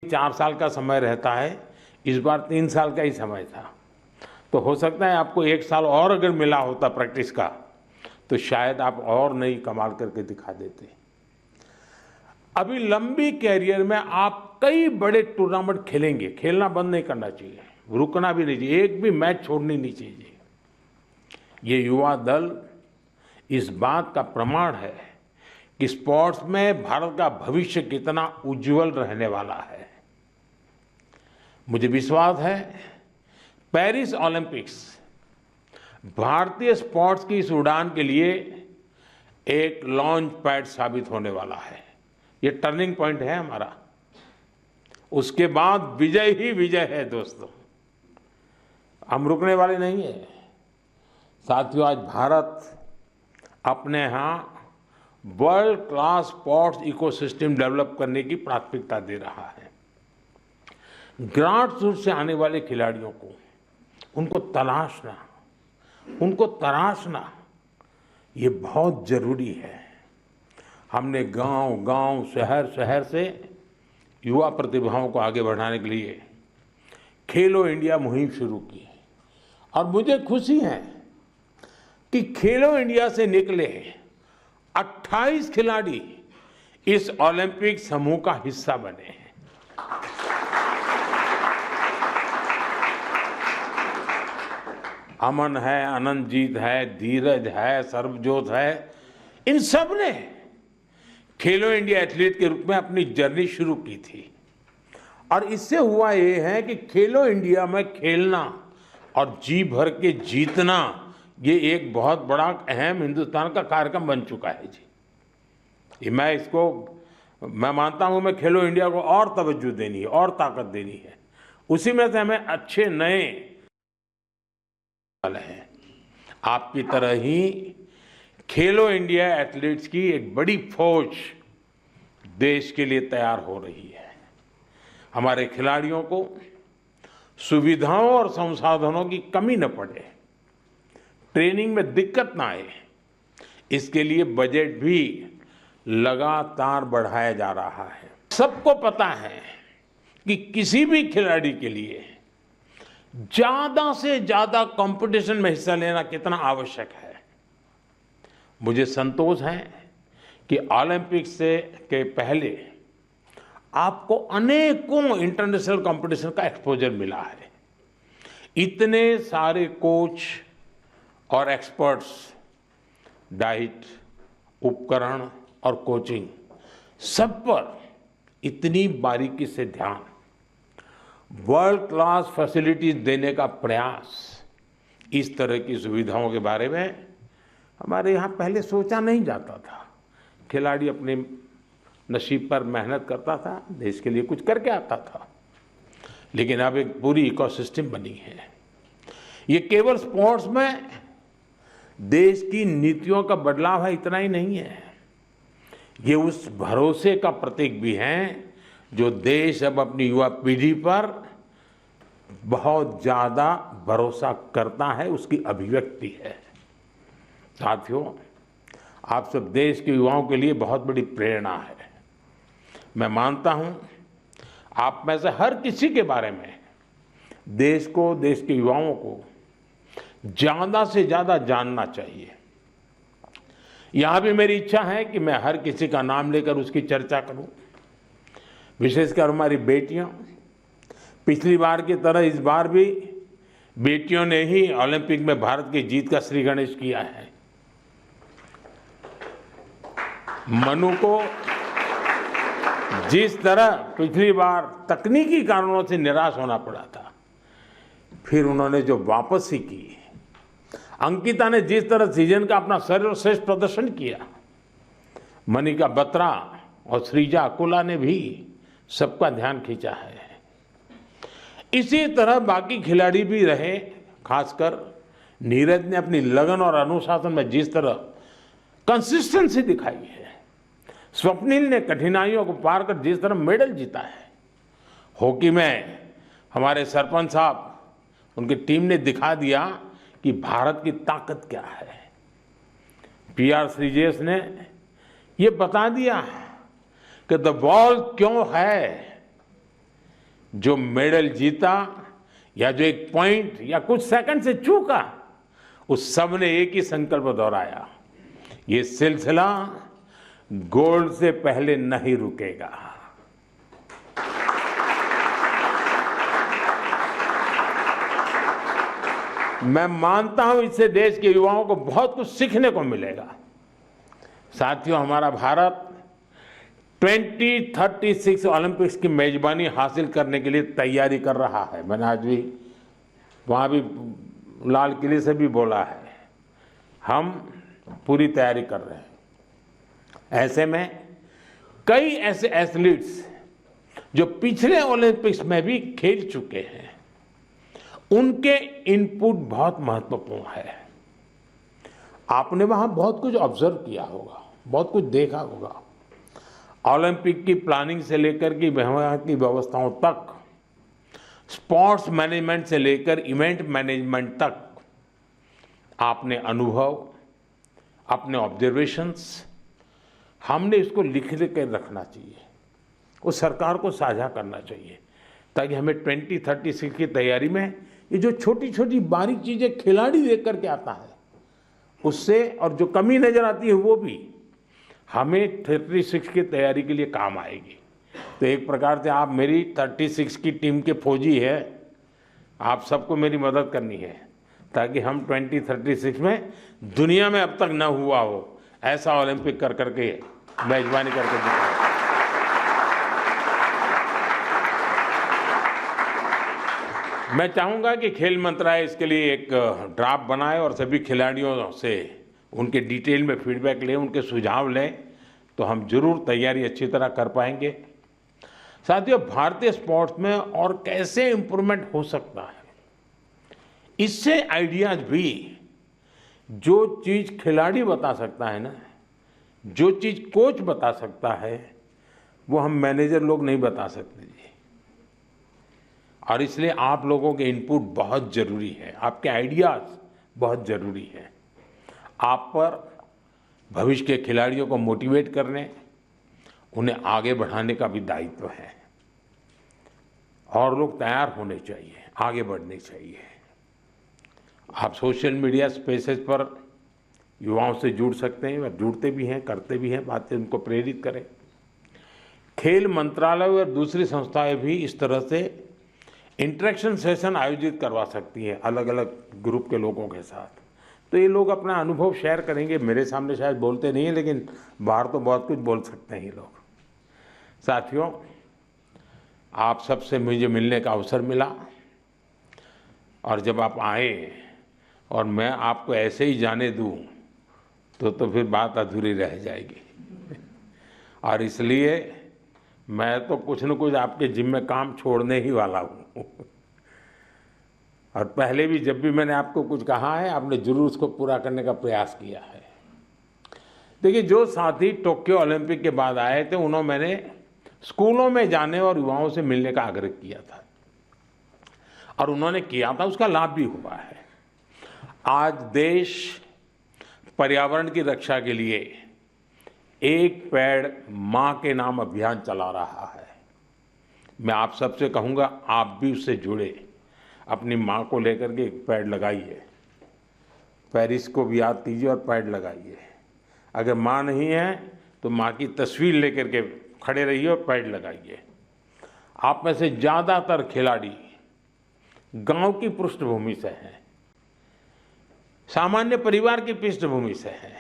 4 साल का समय रहता है, इस बार 3 साल का ही समय था। तो हो सकता है आपको 1 साल और अगर मिला होता प्रैक्टिस का तो शायद आप और नई कमाल करके दिखा देते। अभी लंबी कैरियर में आप कई बड़े टूर्नामेंट खेलेंगे, खेलना बंद नहीं करना चाहिए, रुकना भी नहीं चाहिए, एक भी मैच छोड़नी नहीं चाहिए। ये युवा दल इस बात का प्रमाण है कि स्पोर्ट्स में भारत का भविष्य कितना उज्जवल रहने वाला है। मुझे विश्वास है पेरिस ओलंपिक्स भारतीय स्पोर्ट्स की इस उड़ान के लिए एक लॉन्च पैड साबित होने वाला है। ये टर्निंग पॉइंट है हमारा। उसके बाद विजय ही विजय है दोस्तों, हम रुकने वाले नहीं है। साथियों, आज भारत अपने यहाँ world class sports ecosystem develop करने की प्राथमिकता दे रहा है। ग्रासरूट्स से आने वाले खिलाड़ियों को उनको तराशना ये बहुत जरूरी है। हमने गांव-गांव, शहर-शहर से युवा प्रतिभाओं को आगे बढ़ाने के लिए खेलो इंडिया मुहिम शुरू की और मुझे खुशी है कि खेलो इंडिया से निकले 28 खिलाड़ी इस ओलंपिक समूह का हिस्सा बने हैं। अमन है, अनंतजीत है, धीरज है, सर्वजोत है, इन सब ने खेलो इंडिया एथलीट के रूप में अपनी जर्नी शुरू की थी। और इससे हुआ ये है कि खेलो इंडिया में खेलना और जी भर के जीतना ये एक बहुत बड़ा अहम हिंदुस्तान का कार्यक्रम बन चुका है जी। ये मैं मानता हूँ मैं खेलो इंडिया को और तवज्जो देनी है और ताकत देनी है। उसी में से हमें अच्छे नए हैं। आपकी तरह ही खेलो इंडिया एथलीट्स की एक बड़ी फौज देश के लिए तैयार हो रही है। हमारे खिलाड़ियों को सुविधाओं और संसाधनों की कमी न पड़े, ट्रेनिंग में दिक्कत ना आए, इसके लिए बजट भी लगातार बढ़ाया जा रहा है। सबको पता है कि किसी भी खिलाड़ी के लिए ज्यादा से ज्यादा कंपटीशन में हिस्सा लेना कितना आवश्यक है। मुझे संतोष है कि ओलंपिक्स के पहले आपको अनेकों इंटरनेशनल कंपटीशन का एक्सपोजर मिला है। इतने सारे कोच और एक्सपर्ट्स, डाइट, उपकरण और कोचिंग, सब पर इतनी बारीकी से ध्यान, वर्ल्ड क्लास फैसिलिटीज देने का प्रयास, इस तरह की सुविधाओं के बारे में हमारे यहाँ पहले सोचा नहीं जाता था। खिलाड़ी अपने नसीब पर मेहनत करता था, देश के लिए कुछ करके आता था, लेकिन अब एक पूरी इकोसिस्टम बनी है। ये केवल स्पोर्ट्स में देश की नीतियों का बदलाव है, इतना ही नहीं है, ये उस भरोसे का प्रतीक भी है जो देश अब अपनी युवा पीढ़ी पर बहुत ज्यादा भरोसा करता है, उसकी अभिव्यक्ति है। साथियों, आप सब देश के युवाओं के लिए बहुत बड़ी प्रेरणा है। मैं मानता हूं आप में से हर किसी के बारे में देश को, देश के युवाओं को ज्यादा से ज्यादा जानना चाहिए। यहां भी मेरी इच्छा है कि मैं हर किसी का नाम लेकर उसकी चर्चा करूं, विशेषकर हमारी बेटियां। पिछली बार की तरह इस बार भी बेटियों ने ही ओलंपिक में भारत की जीत का श्री गणेश किया है। मनु को जिस तरह पिछली बार तकनीकी कारणों से निराश होना पड़ा था, फिर उन्होंने जो वापसी की, अंकिता ने जिस तरह सीजन का अपना सर्वश्रेष्ठ प्रदर्शन किया, मनिका बत्रा और श्रीजा अकोला ने भी सबका ध्यान खींचा है। इसी तरह बाकी खिलाड़ी भी रहे, खासकर नीरज ने अपनी लगन और अनुशासन में जिस तरह कंसिस्टेंसी दिखाई है, स्वप्निल ने कठिनाइयों को पार कर जिस तरह मेडल जीता है, हॉकी में हमारे सरपंच साहब, उनकी टीम ने दिखा दिया कि भारत की ताकत क्या है। पीआर श्रीजेश ने ये बता दिया कि द बॉल क्यों है, जो मेडल जीता या जो एक पॉइंट या कुछ सेकंड से चूका, उस सब ने एक ही संकल्प दोहराया, ये सिलसिला गोल्ड से पहले नहीं रुकेगा। मैं मानता हूं इससे देश के युवाओं को बहुत कुछ सीखने को मिलेगा। साथियों, हमारा भारत 2036 ओलंपिक्स की मेजबानी हासिल करने के लिए तैयारी कर रहा है। मैंने आज भी वहाँ भी लाल किले से भी बोला है, हम पूरी तैयारी कर रहे हैं। ऐसे में कई ऐसे एथलीट्स जो पिछले ओलंपिक्स में भी खेल चुके हैं, उनके इनपुट बहुत महत्वपूर्ण है। आपने वहाँ बहुत कुछ ऑब्जर्व किया होगा, बहुत कुछ देखा होगा। ओलंपिक की प्लानिंग से लेकर के वहाँ की व्यवस्थाओं तक, स्पोर्ट्स मैनेजमेंट से लेकर इवेंट मैनेजमेंट तक आपने अनुभव, अपने ऑब्जर्वेशंस, हमने इसको लिख के रखना चाहिए, वो सरकार को साझा करना चाहिए, ताकि हमें 2036 की तैयारी में ये जो छोटी छोटी बारीक चीज़ें खिलाड़ी देख करके आता है, उससे और जो कमी नज़र आती है वो भी हमें 36 की तैयारी के लिए काम आएगी। तो एक प्रकार से आप मेरी 36 की टीम के फौजी है, आप सबको मेरी मदद करनी है, ताकि हम 2036 में दुनिया में अब तक न हुआ हो ऐसा ओलंपिक कर करके मेजबानी करके दिखाएं। मैं चाहूँगा कि खेल मंत्रालय इसके लिए एक ड्राफ्ट बनाए और सभी खिलाड़ियों से उनके डिटेल में फीडबैक लें, उनके सुझाव लें, तो हम जरूर तैयारी अच्छी तरह कर पाएंगे। साथियों, भारतीय स्पोर्ट्स में और कैसे इम्प्रूवमेंट हो सकता है, इससे आइडियाज भी, जो चीज़ खिलाड़ी बता सकता है ना, जो चीज़ कोच बता सकता है, वो हम मैनेजर लोग नहीं बता सकते जी। और इसलिए आप लोगों के इनपुट बहुत ज़रूरी है, आपके आइडियाज़ बहुत ज़रूरी है। आप पर भविष्य के खिलाड़ियों को मोटिवेट करने, उन्हें आगे बढ़ाने का भी दायित्व है। और लोग तैयार होने चाहिए, आगे बढ़ने चाहिए। आप सोशल मीडिया स्पेसेस पर युवाओं से जुड़ सकते हैं, और जुड़ते भी हैं, करते भी हैं बातें, उनको प्रेरित करें। खेल मंत्रालय और दूसरी संस्थाएं भी इस तरह से इंटरेक्शन सेशन आयोजित करवा सकती हैं अलग अलग ग्रुप के लोगों के साथ। तो ये लोग अपना अनुभव शेयर करेंगे। मेरे सामने शायद बोलते नहीं हैं, लेकिन बाहर तो बहुत कुछ बोल सकते हैं ये लोग। साथियों, आप सबसे मुझे मिलने का अवसर मिला, और जब आप आए और मैं आपको ऐसे ही जाने दूं तो फिर बात अधूरी रह जाएगी। और इसलिए मैं तो कुछ न कुछ आपके जिम्मे काम छोड़ने ही वाला हूँ। और पहले भी जब भी मैंने आपको कुछ कहा है, आपने जरूर उसको पूरा करने का प्रयास किया है। देखिए, जो साथी टोक्यो ओलंपिक के बाद आए थे, उन्होंने मैंने स्कूलों में जाने और युवाओं से मिलने का आग्रह किया था, और उन्होंने किया था, उसका लाभ भी हुआ है। आज देश पर्यावरण की रक्षा के लिए एक पेड़ मां के नाम अभियान चला रहा है। मैं आप सबसे कहूँगा, आप भी उससे जुड़े, अपनी माँ को लेकर के एक पेड़ लगाइए, पेरिस को भी याद कीजिए और पेड़ लगाइए। अगर माँ नहीं है तो माँ की तस्वीर लेकर के खड़े रहिए और पेड़ लगाइए। आप में से ज़्यादातर खिलाड़ी गांव की पृष्ठभूमि से हैं, सामान्य परिवार की पृष्ठभूमि से हैं।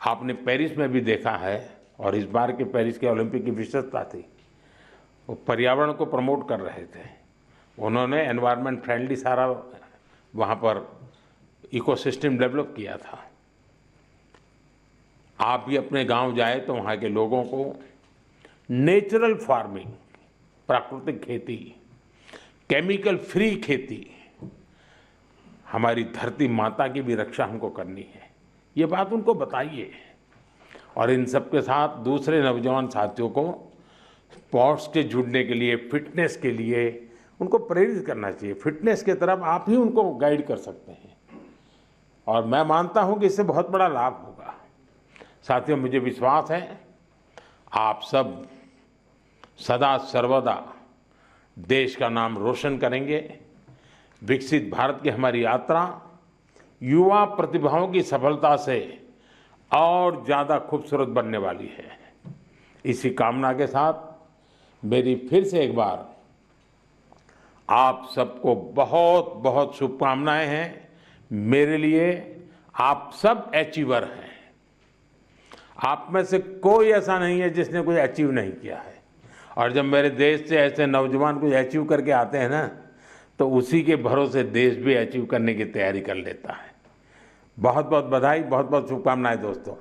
आपने पेरिस में भी देखा है, और इस बार के पेरिस के ओलंपिक की विशेषता थी, वो पर्यावरण को प्रमोट कर रहे थे। उन्होंने एनवायरनमेंट फ्रेंडली सारा वहाँ पर इकोसिस्टम डेवलप किया था। आप भी अपने गांव जाए तो वहाँ के लोगों को नेचुरल फार्मिंग, प्राकृतिक खेती, केमिकल फ्री खेती, हमारी धरती माता की भी रक्षा हमको करनी है, ये बात उनको बताइए। और इन सब के साथ दूसरे नौजवान साथियों को स्पोर्ट्स के जुड़ने के लिए, फिटनेस के लिए उनको प्रेरित करना चाहिए। फिटनेस की तरफ आप ही उनको गाइड कर सकते हैं, और मैं मानता हूं कि इससे बहुत बड़ा लाभ होगा। साथियों, मुझे विश्वास है आप सब सदा सर्वदा देश का नाम रोशन करेंगे। विकसित भारत की हमारी यात्रा युवा प्रतिभाओं की सफलता से और ज़्यादा खूबसूरत बनने वाली है। इसी कामना के साथ मेरी फिर से एक बार आप सबको बहुत बहुत शुभकामनाएं हैं। मेरे लिए आप सब अचीवर हैं। आप में से कोई ऐसा नहीं है जिसने कुछ अचीव नहीं किया है। और जब मेरे देश से ऐसे नौजवान कुछ अचीव करके आते हैं ना, तो उसी के भरोसे देश भी अचीव करने की तैयारी कर लेता है। बहुत बहुत बधाई, बहुत बहुत शुभकामनाएं दोस्तों।